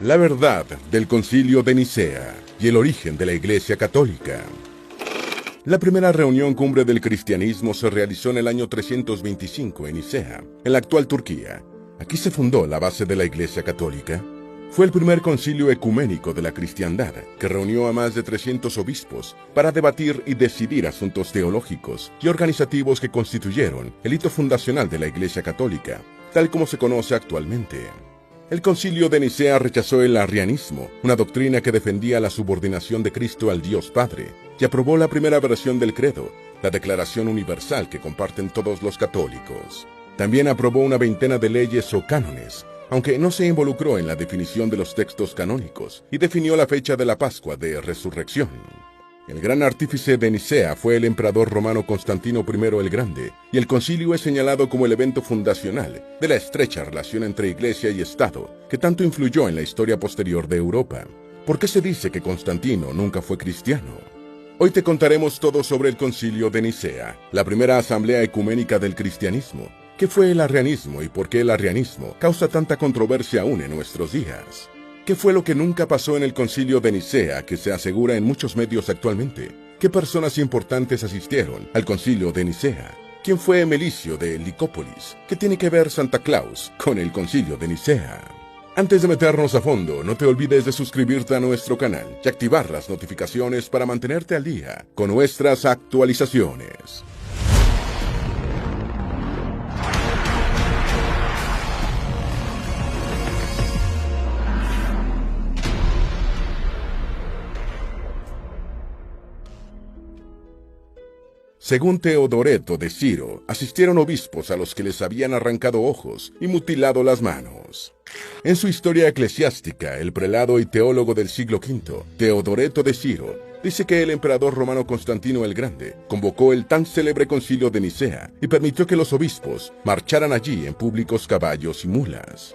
La verdad del Concilio de Nicea y el origen de la Iglesia Católica. La primera reunión cumbre del cristianismo se realizó en el año 325 en Nicea, en la actual Turquía. Aquí se fundó la base de la Iglesia Católica. Fue el primer concilio ecuménico de la cristiandad, que reunió a más de 300 obispos para debatir y decidir asuntos teológicos y organizativos que constituyeron el hito fundacional de la Iglesia Católica, tal como se conoce actualmente. El Concilio de Nicea rechazó el arrianismo, una doctrina que defendía la subordinación de Cristo al Dios Padre, y aprobó la primera versión del credo, la Declaración Universal que comparten todos los católicos. También aprobó una veintena de leyes o cánones, aunque no se involucró en la definición de los textos canónicos, y definió la fecha de la Pascua de Resurrección. El gran artífice de Nicea fue el emperador romano Constantino I el Grande, y el concilio es señalado como el evento fundacional de la estrecha relación entre Iglesia y Estado, que tanto influyó en la historia posterior de Europa. ¿Por qué se dice que Constantino nunca fue cristiano? Hoy te contaremos todo sobre el Concilio de Nicea, la primera asamblea ecuménica del cristianismo. ¿Qué fue el arrianismo y por qué el arrianismo causa tanta controversia aún en nuestros días? ¿Qué fue lo que nunca pasó en el Concilio de Nicea que se asegura en muchos medios actualmente? ¿Qué personas importantes asistieron al Concilio de Nicea? ¿Quién fue Melicio de Licópolis? ¿Qué tiene que ver Santa Claus con el Concilio de Nicea? Antes de meternos a fondo, no te olvides de suscribirte a nuestro canal y activar las notificaciones para mantenerte al día con nuestras actualizaciones. Según Teodoreto de Ciro, asistieron obispos a los que les habían arrancado ojos y mutilado las manos. En su historia eclesiástica, el prelado y teólogo del siglo V, Teodoreto de Ciro, dice que el emperador romano Constantino el Grande convocó el tan célebre concilio de Nicea y permitió que los obispos marcharan allí en públicos caballos y mulas.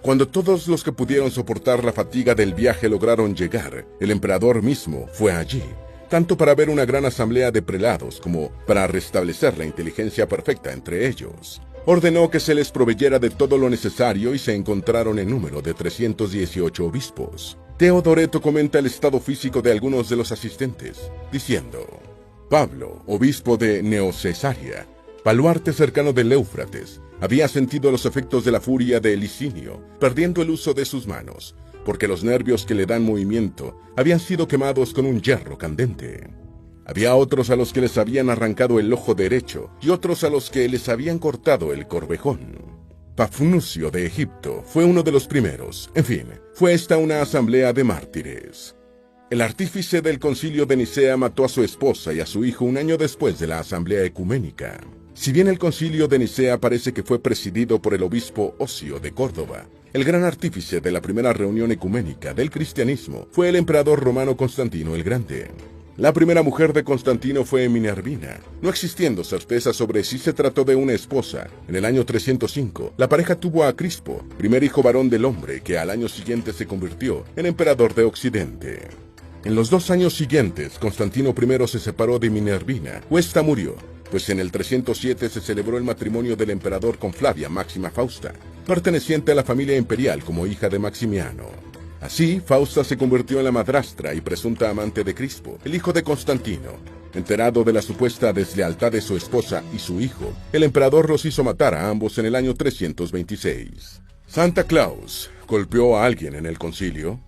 Cuando todos los que pudieron soportar la fatiga del viaje lograron llegar, el emperador mismo fue allí, tanto para ver una gran asamblea de prelados como para restablecer la inteligencia perfecta entre ellos. Ordenó que se les proveyera de todo lo necesario y se encontraron en número de 318 obispos. Teodoreto comenta el estado físico de algunos de los asistentes, diciendo: Pablo, obispo de Neocesarea, baluarte cercano del Éufrates, había sentido los efectos de la furia de Licinio, perdiendo el uso de sus manos, porque los nervios que le dan movimiento habían sido quemados con un hierro candente. Había otros a los que les habían arrancado el ojo derecho y otros a los que les habían cortado el corvejón. Pafnucio de Egipto fue uno de los primeros. En fin, fue esta una asamblea de mártires. El artífice del Concilio de Nicea mató a su esposa y a su hijo un año después de la asamblea ecuménica. Si bien el Concilio de Nicea parece que fue presidido por el obispo Ocio de Córdoba, el gran artífice de la primera reunión ecuménica del cristianismo fue el emperador romano Constantino el Grande. La primera mujer de Constantino fue Minervina, no existiendo certeza sobre si se trató de una esposa. En el año 305, la pareja tuvo a Crispo, primer hijo varón del hombre, que al año siguiente se convirtió en emperador de Occidente. En los 2 años siguientes, Constantino I se separó de Minervina, o ésta murió, pues en el 307 se celebró el matrimonio del emperador con Flavia Máxima Fausta, perteneciente a la familia imperial como hija de Maximiano. Así, Fausta se convirtió en la madrastra y presunta amante de Crispo, el hijo de Constantino. Enterado de la supuesta deslealtad de su esposa y su hijo, el emperador los hizo matar a ambos en el año 326. Santa Claus golpeó a alguien en el concilio.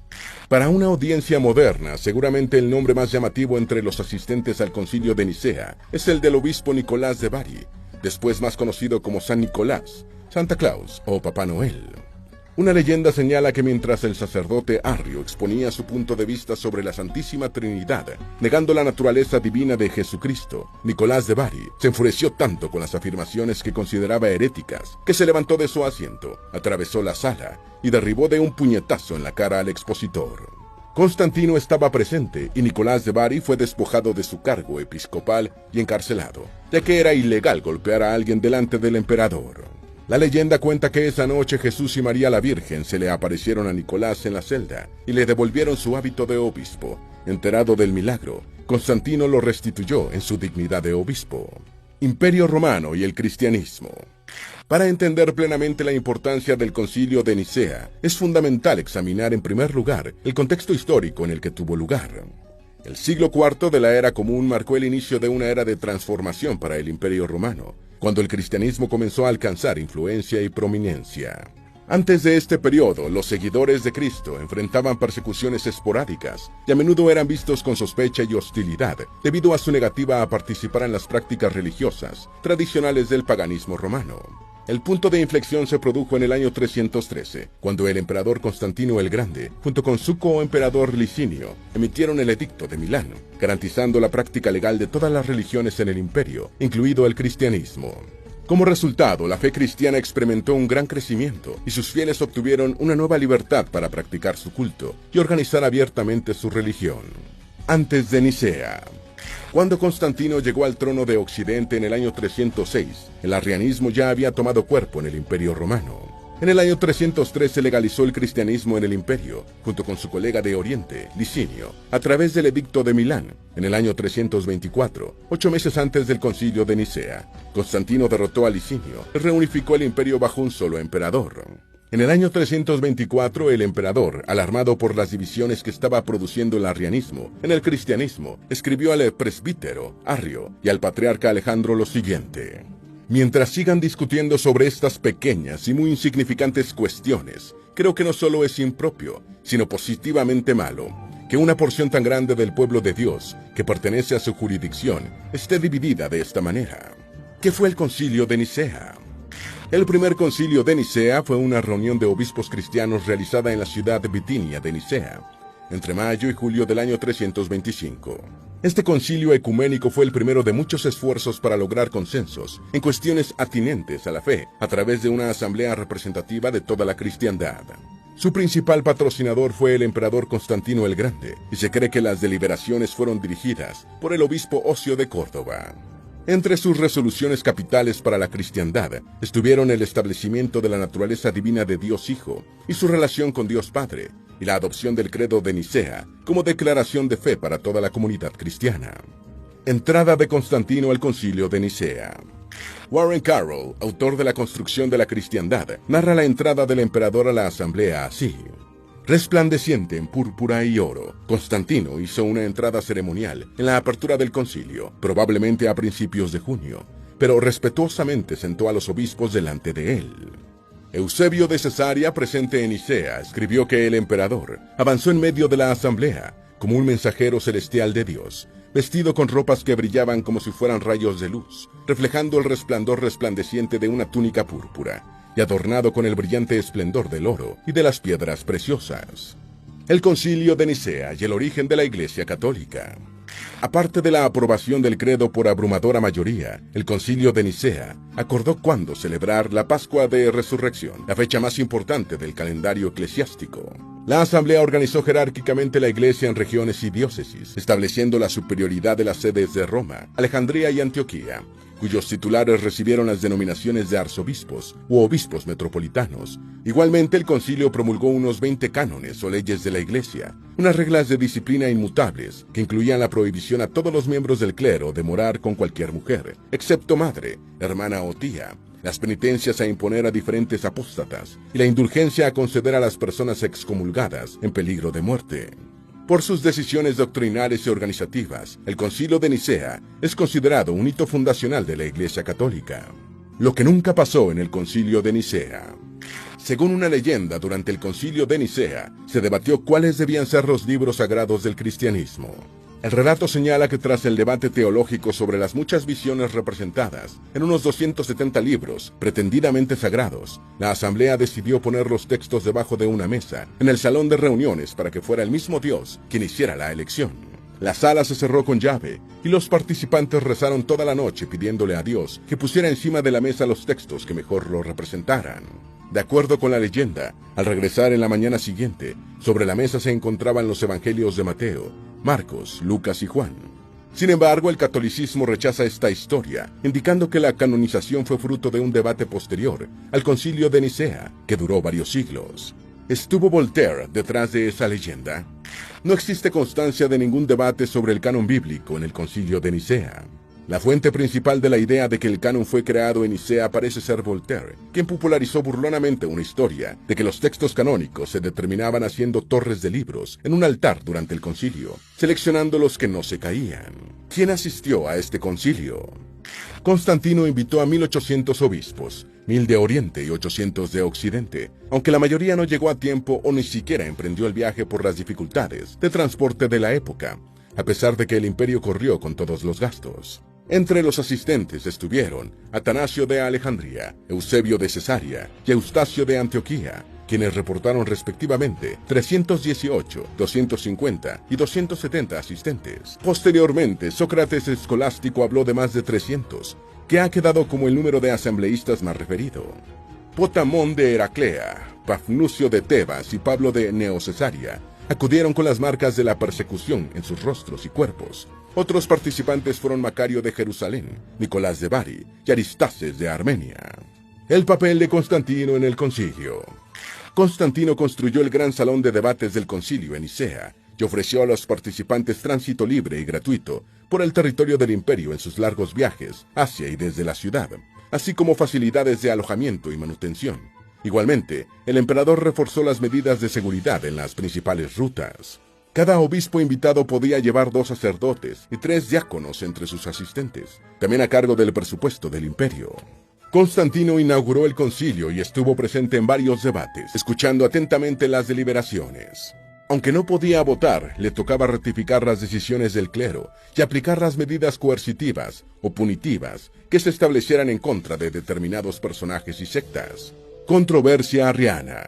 Para una audiencia moderna, seguramente el nombre más llamativo entre los asistentes al Concilio de Nicea es el del obispo Nicolás de Bari, después más conocido como San Nicolás, Santa Claus o Papá Noel. Una leyenda señala que mientras el sacerdote Arrio exponía su punto de vista sobre la Santísima Trinidad, negando la naturaleza divina de Jesucristo, Nicolás de Bari se enfureció tanto con las afirmaciones que consideraba heréticas, que se levantó de su asiento, atravesó la sala y derribó de un puñetazo en la cara al expositor. Constantino estaba presente y Nicolás de Bari fue despojado de su cargo episcopal y encarcelado, ya que era ilegal golpear a alguien delante del emperador. La leyenda cuenta que esa noche Jesús y María la Virgen se le aparecieron a Nicolás en la celda y le devolvieron su hábito de obispo. Enterado del milagro, Constantino lo restituyó en su dignidad de obispo. Imperio Romano y el cristianismo. Para entender plenamente la importancia del Concilio de Nicea, es fundamental examinar en primer lugar el contexto histórico en el que tuvo lugar. El siglo IV de la Era Común marcó el inicio de una era de transformación para el Imperio Romano, cuando el cristianismo comenzó a alcanzar influencia y prominencia. Antes de este periodo, los seguidores de Cristo enfrentaban persecuciones esporádicas y a menudo eran vistos con sospecha y hostilidad debido a su negativa a participar en las prácticas religiosas tradicionales del paganismo romano. El punto de inflexión se produjo en el año 313, cuando el emperador Constantino el Grande, junto con su coemperador Licinio, emitieron el Edicto de Milán, garantizando la práctica legal de todas las religiones en el imperio, incluido el cristianismo. Como resultado, la fe cristiana experimentó un gran crecimiento y sus fieles obtuvieron una nueva libertad para practicar su culto y organizar abiertamente su religión. Antes de Nicea. Cuando Constantino llegó al trono de Occidente en el año 306, el arrianismo ya había tomado cuerpo en el Imperio Romano. En el año 303 se legalizó el cristianismo en el imperio, junto con su colega de Oriente, Licinio, a través del Edicto de Milán. En el año 324, 8 meses antes del Concilio de Nicea, Constantino derrotó a Licinio y reunificó el imperio bajo un solo emperador. En el año 324, el emperador, alarmado por las divisiones que estaba produciendo el arrianismo en el cristianismo, escribió al presbítero Arrio y al patriarca Alejandro lo siguiente: mientras sigan discutiendo sobre estas pequeñas y muy insignificantes cuestiones, creo que no solo es impropio, sino positivamente malo, que una porción tan grande del pueblo de Dios, que pertenece a su jurisdicción, esté dividida de esta manera. ¿Qué fue el Concilio de Nicea? El primer Concilio de Nicea fue una reunión de obispos cristianos realizada en la ciudad de Bitinia de Nicea, entre mayo y julio del año 325. Este concilio ecuménico fue el primero de muchos esfuerzos para lograr consensos en cuestiones atinentes a la fe, a través de una asamblea representativa de toda la cristiandad. Su principal patrocinador fue el emperador Constantino el Grande, y se cree que las deliberaciones fueron dirigidas por el obispo Ocio de Córdoba. Entre sus resoluciones capitales para la cristiandad estuvieron el establecimiento de la naturaleza divina de Dios Hijo y su relación con Dios Padre, y la adopción del credo de Nicea como declaración de fe para toda la comunidad cristiana. Entrada de Constantino al Concilio de Nicea. Warren Carroll, autor de La construcción de la cristiandad, narra la entrada del emperador a la asamblea así: resplandeciente en púrpura y oro, Constantino hizo una entrada ceremonial en la apertura del concilio, probablemente a principios de junio, pero respetuosamente sentó a los obispos delante de él. Eusebio de Cesarea, presente en Nicea, escribió que el emperador avanzó en medio de la asamblea como un mensajero celestial de Dios, vestido con ropas que brillaban como si fueran rayos de luz, reflejando el resplandor resplandeciente de una túnica púrpura, y adornado con el brillante esplendor del oro y de las piedras preciosas. El Concilio de Nicea y el origen de la Iglesia Católica. Aparte de la aprobación del credo por abrumadora mayoría, el Concilio de Nicea acordó cuándo celebrar la Pascua de Resurrección, la fecha más importante del calendario eclesiástico. La asamblea organizó jerárquicamente la Iglesia en regiones y diócesis, estableciendo la superioridad de las sedes de Roma, Alejandría y Antioquía, cuyos titulares recibieron las denominaciones de arzobispos u obispos metropolitanos. Igualmente, el concilio promulgó unos 20 cánones o leyes de la Iglesia, unas reglas de disciplina inmutables que incluían la prohibición a todos los miembros del clero de morar con cualquier mujer, excepto madre, hermana o tía, las penitencias a imponer a diferentes apóstatas y la indulgencia a conceder a las personas excomulgadas en peligro de muerte. Por sus decisiones doctrinales y organizativas, el Concilio de Nicea es considerado un hito fundacional de la Iglesia Católica. Lo que nunca pasó en el Concilio de Nicea. Según una leyenda, durante el Concilio de Nicea se debatió cuáles debían ser los libros sagrados del cristianismo. El relato señala que tras el debate teológico sobre las muchas visiones representadas en unos 270 libros pretendidamente sagrados, la asamblea decidió poner los textos debajo de una mesa en el salón de reuniones para que fuera el mismo Dios quien hiciera la elección. La sala se cerró con llave y los participantes rezaron toda la noche pidiéndole a Dios que pusiera encima de la mesa los textos que mejor lo representaran. De acuerdo con la leyenda, al regresar en la mañana siguiente, sobre la mesa se encontraban los evangelios de Mateo, Marcos, Lucas y Juan. Sin embargo, el catolicismo rechaza esta historia, indicando que la canonización fue fruto de un debate posterior al Concilio de Nicea, que duró varios siglos. ¿Estuvo Voltaire detrás de esa leyenda? No existe constancia de ningún debate sobre el canon bíblico en el Concilio de Nicea. La fuente principal de la idea de que el canon fue creado en Nicea parece ser Voltaire, quien popularizó burlonamente una historia de que los textos canónicos se determinaban haciendo torres de libros en un altar durante el concilio, seleccionando los que no se caían. ¿Quién asistió a este concilio? Constantino invitó a 1800 obispos, 1000 de Oriente y 800 de Occidente, aunque la mayoría no llegó a tiempo o ni siquiera emprendió el viaje por las dificultades de transporte de la época, a pesar de que el imperio corrió con todos los gastos. Entre los asistentes estuvieron Atanasio de Alejandría, Eusebio de Cesarea y Eustacio de Antioquía, quienes reportaron respectivamente 318, 250 y 270 asistentes. Posteriormente, Sócrates Escolástico habló de más de 300, que ha quedado como el número de asambleístas más referido. Potamón de Heraclea, Pafnucio de Tebas y Pablo de Neocesarea acudieron con las marcas de la persecución en sus rostros y cuerpos. Otros participantes fueron Macario de Jerusalén, Nicolás de Bari y Aristaces de Armenia. El papel de Constantino en el concilio. Constantino construyó el gran salón de debates del concilio en Nicea y ofreció a los participantes tránsito libre y gratuito por el territorio del imperio en sus largos viajes hacia y desde la ciudad, así como facilidades de alojamiento y manutención. Igualmente, el emperador reforzó las medidas de seguridad en las principales rutas. Cada obispo invitado podía llevar 2 sacerdotes y 3 diáconos entre sus asistentes, también a cargo del presupuesto del imperio. Constantino inauguró el concilio y estuvo presente en varios debates, escuchando atentamente las deliberaciones. Aunque no podía votar, le tocaba ratificar las decisiones del clero y aplicar las medidas coercitivas o punitivas que se establecieran en contra de determinados personajes y sectas. Controversia arriana.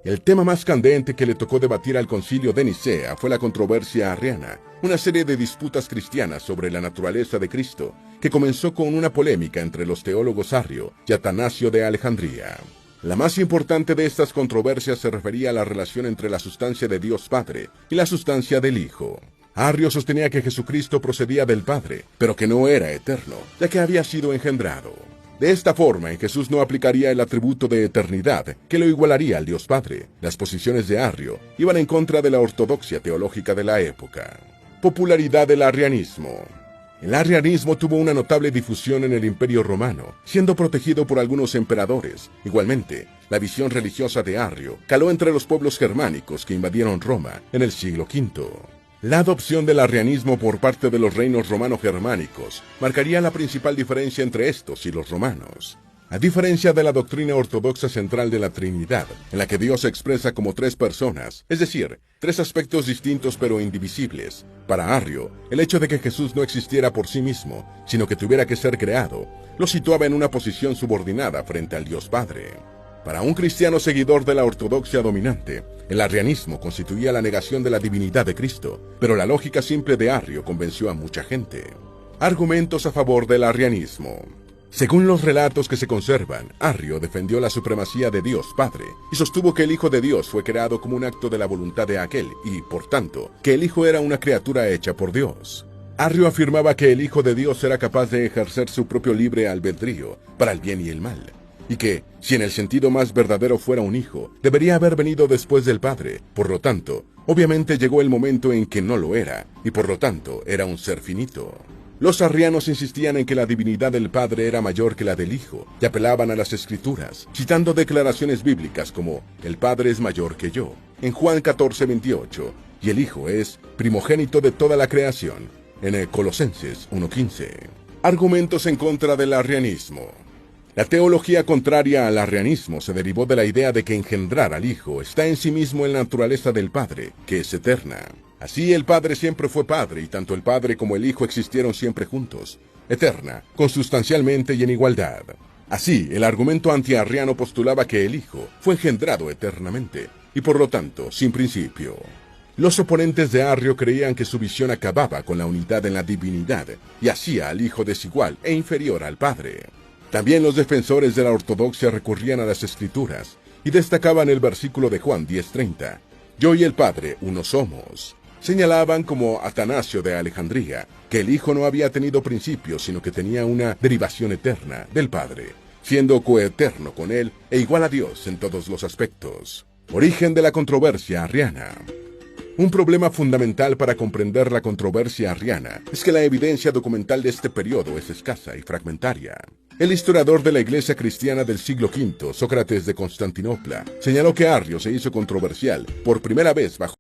El tema más candente que le tocó debatir al concilio de Nicea fue la controversia arriana, una serie de disputas cristianas sobre la naturaleza de Cristo, que comenzó con una polémica entre los teólogos Arrio y Atanasio de Alejandría. La más importante de estas controversias se refería a la relación entre la sustancia de Dios Padre y la sustancia del Hijo. Arrio sostenía que Jesucristo procedía del Padre, pero que no era eterno, ya que había sido engendrado. De esta forma, en Jesús no aplicaría el atributo de eternidad, que lo igualaría al Dios Padre. Las posiciones de Arrio iban en contra de la ortodoxia teológica de la época. Popularidad del arrianismo. El arrianismo tuvo una notable difusión en el Imperio Romano, siendo protegido por algunos emperadores. Igualmente, la visión religiosa de Arrio caló entre los pueblos germánicos que invadieron Roma en el siglo V. La adopción del arrianismo por parte de los reinos romano-germánicos marcaría la principal diferencia entre estos y los romanos. A diferencia de la doctrina ortodoxa central de la Trinidad, en la que Dios se expresa como 3 personas, es decir, 3 aspectos distintos pero indivisibles, para Arrio, el hecho de que Jesús no existiera por sí mismo, sino que tuviera que ser creado, lo situaba en una posición subordinada frente al Dios Padre. Para un cristiano seguidor de la ortodoxia dominante, el arrianismo constituía la negación de la divinidad de Cristo, pero la lógica simple de Arrio convenció a mucha gente. Argumentos a favor del arrianismo. Según los relatos que se conservan, Arrio defendió la supremacía de Dios Padre y sostuvo que el Hijo de Dios fue creado como un acto de la voluntad de aquel y, por tanto, que el Hijo era una criatura hecha por Dios. Arrio afirmaba que el Hijo de Dios era capaz de ejercer su propio libre albedrío para el bien y el mal, y que, si en el sentido más verdadero fuera un hijo, debería haber venido después del Padre. Por lo tanto, obviamente llegó el momento en que no lo era, y por lo tanto era un ser finito. Los arrianos insistían en que la divinidad del Padre era mayor que la del Hijo, y apelaban a las Escrituras, citando declaraciones bíblicas como «El Padre es mayor que yo», en Juan 14:28, y el Hijo es primogénito de toda la creación, en Colosenses 1:15. Argumentos en contra del arrianismo. La teología contraria al arrianismo se derivó de la idea de que engendrar al Hijo está en sí mismo en la naturaleza del Padre, que es eterna. Así el Padre siempre fue Padre y tanto el Padre como el Hijo existieron siempre juntos, eterna, consustancialmente y en igualdad. Así, el argumento antiarriano postulaba que el Hijo fue engendrado eternamente y por lo tanto sin principio. Los oponentes de Arrio creían que su visión acababa con la unidad en la divinidad y hacía al Hijo desigual e inferior al Padre. También los defensores de la ortodoxia recurrían a las Escrituras y destacaban el versículo de Juan 10:30, «Yo y el Padre uno somos». Señalaban, como Atanasio de Alejandría, que el Hijo no había tenido principio, sino que tenía una derivación eterna del Padre, siendo coeterno con él e igual a Dios en todos los aspectos. Origen de la controversia arriana. Un problema fundamental para comprender la controversia arriana es que la evidencia documental de este periodo es escasa y fragmentaria. El historiador de la Iglesia cristiana del siglo V, Sócrates de Constantinopla, señaló que Arrio se hizo controversial por primera vez bajo